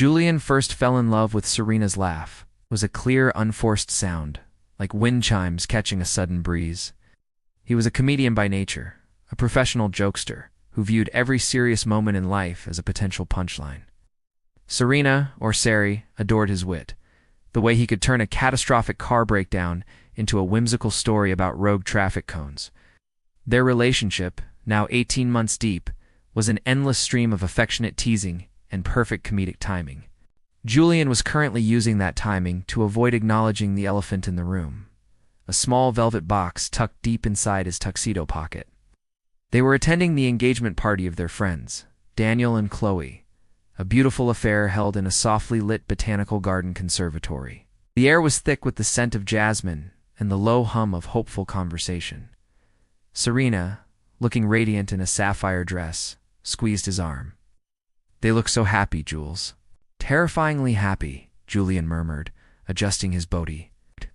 Julian first fell in love with Serena's laugh. It was a clear, unforced sound, like wind chimes catching a sudden breeze. He was a comedian by nature, a professional jokester, who viewed every serious moment in life as a potential punchline. Serena, or Sari, adored his wit, the way he could turn a catastrophic car breakdown into a whimsical story about rogue traffic cones. Their relationship, now 18 months deep, was an endless stream of affectionate teasing and perfect comedic timing. Julian was currently using that timing to avoid acknowledging the elephant in the room, a small velvet box tucked deep inside his tuxedo pocket. They were attending the engagement party of their friends, Daniel and Chloe, a beautiful affair held in a softly lit botanical garden conservatory. The air was thick with the scent of jasmine and the low hum of hopeful conversation. Serena, looking radiant in a sapphire dress, squeezed his arm. "They look so happy, Jules." "Terrifyingly happy," Julian murmured, adjusting his bootie.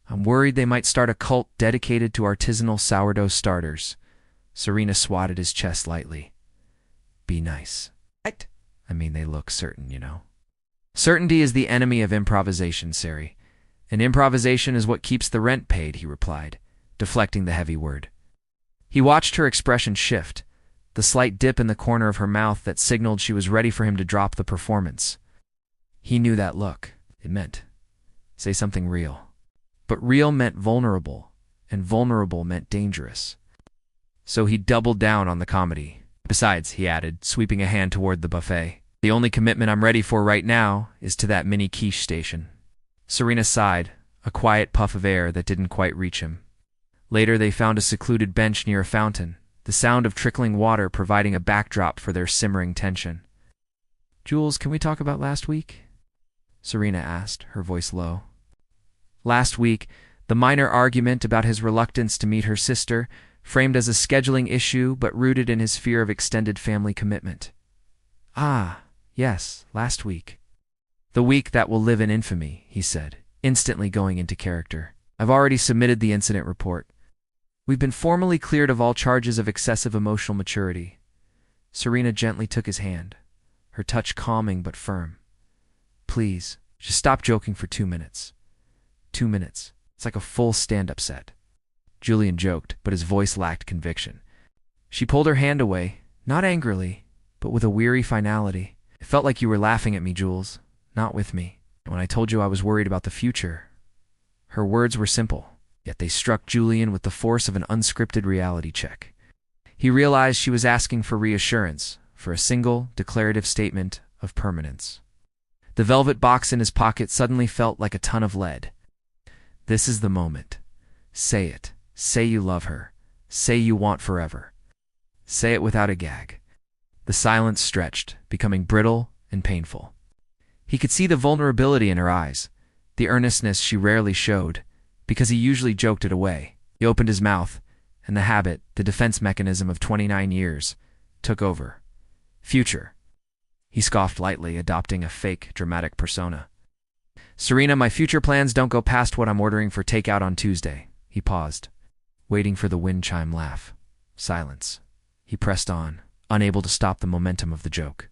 "I'm worried they might start a cult dedicated to artisanal sourdough starters." Serena swatted his chest lightly. "Be nice." "I mean, they look certain, you know." "Certainty is the enemy of improvisation, Sari. And improvisation is what keeps the rent paid," he replied, deflecting the heavy word. He watched her expression shift, the slight dip in the corner of her mouth that signaled she was ready for him to drop the performance. He knew that look. It meant, say something real. But real meant vulnerable, and vulnerable meant dangerous. So he doubled down on the comedy. "Besides," he added, sweeping a hand toward the buffet, "the only commitment I'm ready for right now is to that mini quiche station." Serena sighed, a quiet puff of air that didn't quite reach him. Later they found a secluded bench near a fountain, the sound of trickling water providing a backdrop for their simmering tension. "Jules, can we talk about last week?" Serena asked, her voice low. Last week, the minor argument about his reluctance to meet her sister, framed as a scheduling issue but rooted in his fear of extended family commitment. "Ah, yes, last week." "The week that will live in infamy," he said, instantly going into character. "I've already submitted the incident report. We've been formally cleared of all charges of excessive emotional maturity." Serena gently took his hand, her touch calming but firm. "Please, just stop joking for 2 minutes. 2 minutes. It's like a full stand-up set." Julian joked, but his voice lacked conviction. She pulled her hand away, not angrily, but with a weary finality. "It felt like you were laughing at me, Jules, not with me. When I told you I was worried about the future." Her words were simple, yet they struck Julian with the force of an unscripted reality check. He realized she was asking for reassurance, for a single, declarative statement of permanence. The velvet box in his pocket suddenly felt like a ton of lead. This is the moment. Say it. Say you love her. Say you want forever. Say it without a gag. The silence stretched, becoming brittle and painful. He could see the vulnerability in her eyes, the earnestness she rarely showed, because he usually joked it away. He opened his mouth, and the habit, the defense mechanism of 29 years, took over. "Future." He scoffed lightly, adopting a fake, dramatic persona. "Serena, my future plans don't go past what I'm ordering for takeout on Tuesday." He paused, waiting for the wind chime laugh. Silence. He pressed on, unable to stop the momentum of the joke.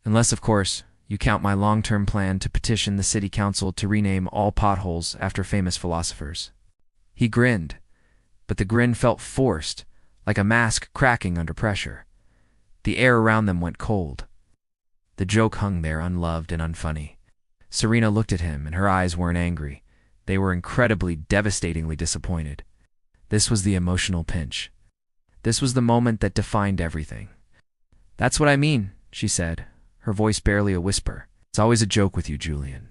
"Unless, of course, you count my long-term plan to petition the city council to rename all potholes after famous philosophers." He grinned, but the grin felt forced, like a mask cracking under pressure. The air around them went cold. The joke hung there unloved and unfunny. Serena looked at him, and her eyes weren't angry. They were incredibly, devastatingly disappointed. This was the emotional pinch. This was the moment that defined everything. "That's what I mean," she said, her voice barely a whisper. "It's always a joke with you, Julian."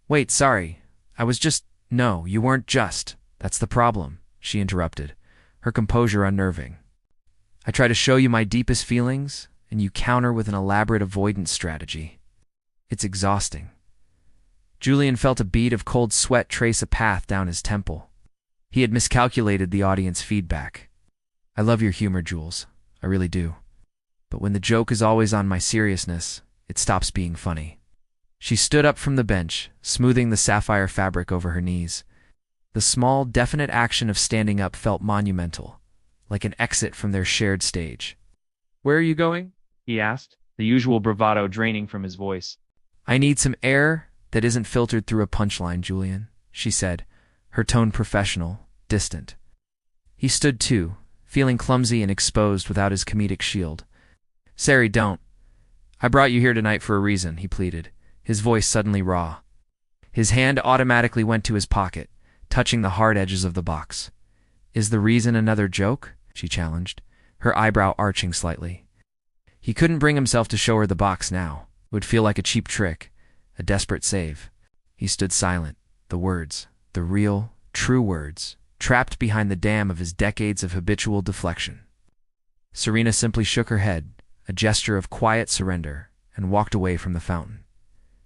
"Wait, sorry. I was just—" "No, you weren't just. That's the problem," she interrupted, her composure unnerving. "I try to show you my deepest feelings, and you counter with an elaborate avoidance strategy. It's exhausting." Julian felt a bead of cold sweat trace a path down his temple. He had miscalculated the audience feedback. "I love your humor, Jules. I really do. But when the joke is always on my seriousness, it stops being funny." She stood up from the bench, smoothing the sapphire fabric over her knees. The small, definite action of standing up felt monumental, like an exit from their shared stage. "Where are you going?" he asked, the usual bravado draining from his voice. I need some air that isn't filtered through a punchline, Julian, she said, her tone professional, distant. He stood too, feeling clumsy and exposed without his comedic shield. Sari, don't. I brought you here tonight for a reason, he pleaded, his voice suddenly raw. His hand automatically went to his pocket, touching the hard edges of the box. Is the reason another joke? She challenged, her eyebrow arching slightly. He couldn't bring himself to show her the box now. It would feel like a cheap trick, a desperate save. He stood silent, the words, the real, true words, trapped behind the dam of his decades of habitual deflection. Serena simply shook her head, a gesture of quiet surrender, and walked away from the fountain.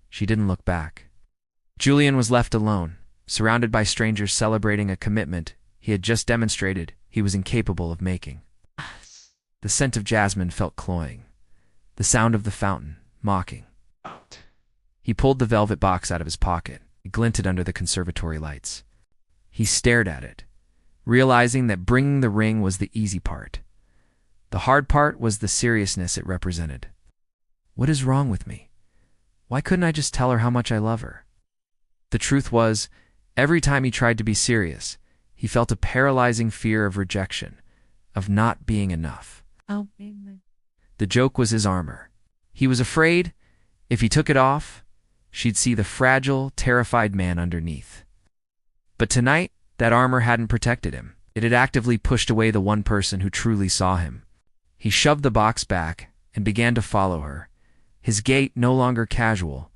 She didn't look back. Julian was left alone, surrounded by strangers celebrating a commitment he had just demonstrated he was incapable of making. The scent of jasmine felt cloying, the sound of the fountain mocking. He pulled the velvet box out of his pocket. It glinted under the conservatory lights. He stared at it, realizing that bringing the ring was the easy part. The hard part was the seriousness it represented. What is wrong with me? Why couldn't I just tell her how much I love her? The truth was, every time he tried to be serious, he felt a paralyzing fear of rejection, of not being enough. The joke was his armor. He was afraid, if he took it off, she'd see the fragile, terrified man underneath. But tonight, that armor hadn't protected him. It had actively pushed away the one person who truly saw him. He shoved the box back and began to follow her, his gait no longer casual,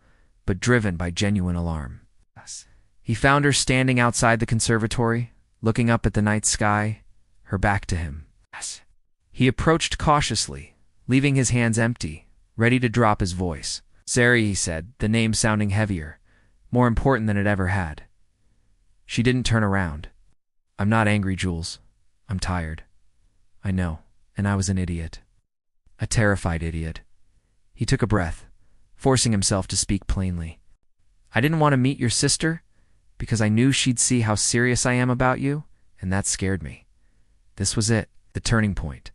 but driven by genuine alarm. He found her standing outside the conservatory, looking up at the night sky, her back to him. He approached cautiously, leaving his hands empty, ready to drop his voice. Sari, he said, the name sounding heavier, more important than it ever had. She didn't turn around. I'm not angry, Jules. I'm tired. I know, and I was an idiot. A terrified idiot. He took a breath, forcing himself to speak plainly. I didn't want to meet your sister because I knew she'd see how serious I am about you, and that scared me. This was it, the turning point.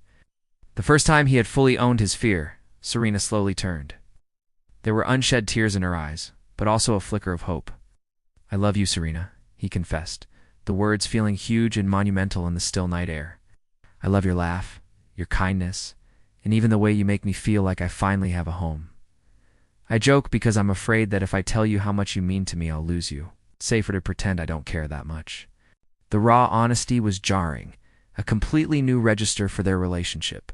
The first time he had fully owned his fear, Serena slowly turned. There were unshed tears in her eyes, but also a flicker of hope. I love you, Serena, he confessed, the words feeling huge and monumental in the still night air. I love your laugh, your kindness, and even the way you make me feel like I finally have a home. I joke because I'm afraid that if I tell you how much you mean to me, I'll lose you. Safer to pretend I don't care that much. The raw honesty was jarring, a completely new register for their relationship.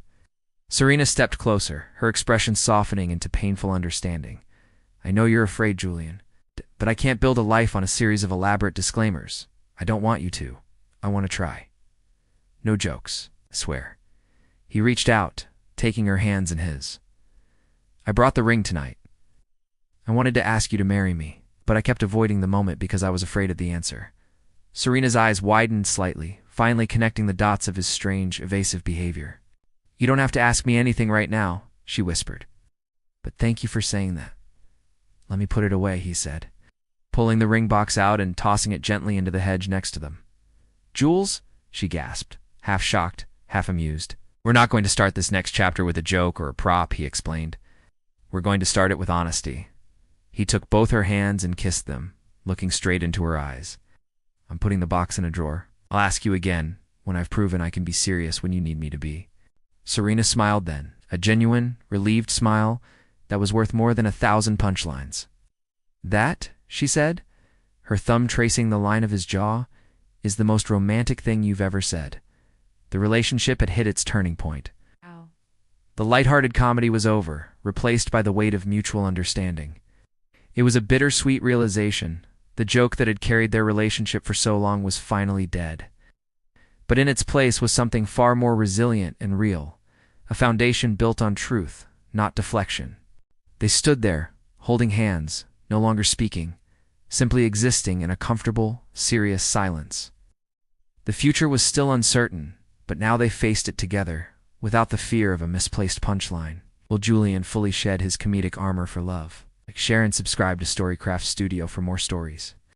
Serena stepped closer, her expression softening into painful understanding. I know you're afraid, Julian, but I can't build a life on a series of elaborate disclaimers. I don't want you to. I want to try. No jokes, I swear. He reached out, taking her hands in his. I brought the ring tonight. I wanted to ask you to marry me, but I kept avoiding the moment because I was afraid of the answer. Serena's eyes widened slightly, finally connecting the dots of his strange, evasive behavior. You don't have to ask me anything right now, she whispered. But thank you for saying that. Let me put it away, he said, pulling the ring box out and tossing it gently into the hedge next to them. Jules? She gasped, half shocked, half amused. We're not going to start this next chapter with a joke or a prop, he explained. We're going to start it with honesty. He took both her hands and kissed them, looking straight into her eyes. I'm putting the box in a drawer. I'll ask you again, when I've proven I can be serious when you need me to be. Serena smiled then, a genuine, relieved smile that was worth more than 1,000 punchlines. That, she said, her thumb tracing the line of his jaw, is the most romantic thing you've ever said. The relationship had hit its turning point. Ow. The lighthearted comedy was over, replaced by the weight of mutual understanding. It was a bittersweet realization. The joke that had carried their relationship for so long was finally dead. But in its place was something far more resilient and real, a foundation built on truth, not deflection. They stood there, holding hands, no longer speaking, simply existing in a comfortable, serious silence. The future was still uncertain, but now they faced it together, without the fear of a misplaced punchline. Will Julian fully shed his comedic armor for love? Share and subscribe to Storycraft Studio for more stories.